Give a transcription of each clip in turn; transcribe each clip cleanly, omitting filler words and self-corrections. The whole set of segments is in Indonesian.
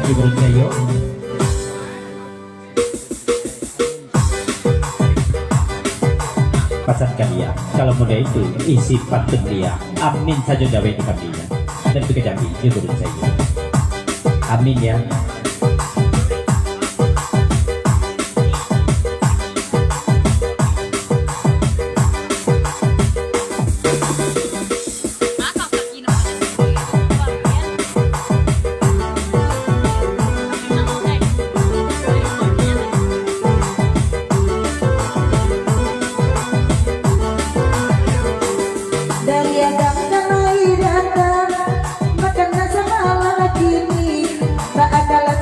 Ibu Jayo pasarkan dia kalau muda itu isi pantun dia amin saja dawe di kambingnya dan juga jambi Ibu Jayo amin ya. Makan nasi malam kini tak ada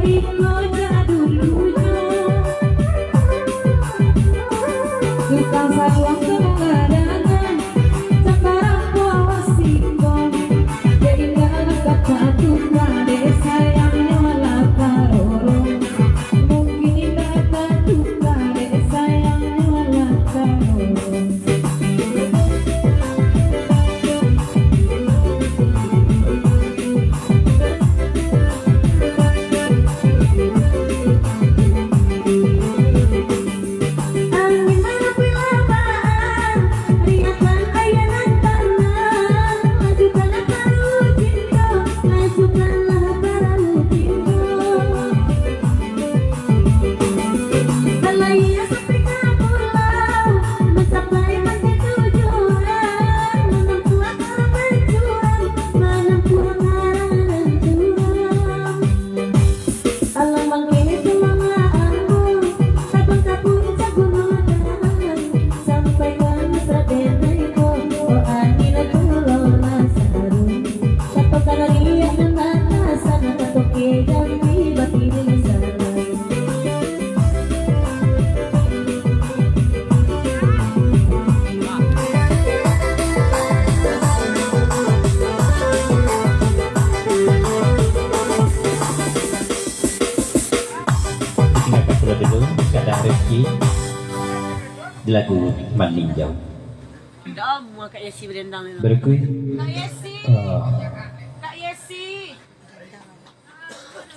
resiko jadul dulu. Tukang sawang kemengadangan sekarang puasiko. Jadi gak kata tukang desa yang nyala karoro. Mungkin tidak kata tukang desa yang nyala karoro. dulu kata Rifki di lagu Meninjau Kamu Kak Yesi berendang itu. berikut Kak Yesi. Kak Yesi.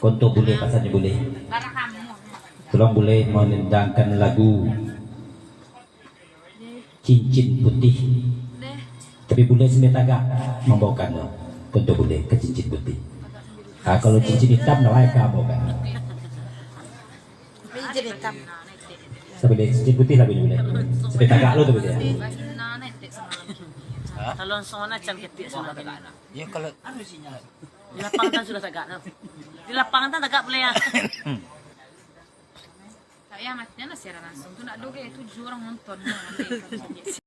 konto boleh pasanya boleh Karena kamu. tolong boleh menendangkan lagu Cincin Putih Deh. tapi boleh semetagak membawakan konto boleh ke cincin putih. Kalau cincin hitam nawai kamu kan Jadi hitam. sampai cincin putih lah boleh sampai tagak lo tuh boleh. Kalau sana macam ketik sana tagak. Ya kalau Di lapangan kan sudah tagak. Di lapangan kan tagak boleh ya. Saya matinya secara langsung tuh nak doge 7 orang nonton.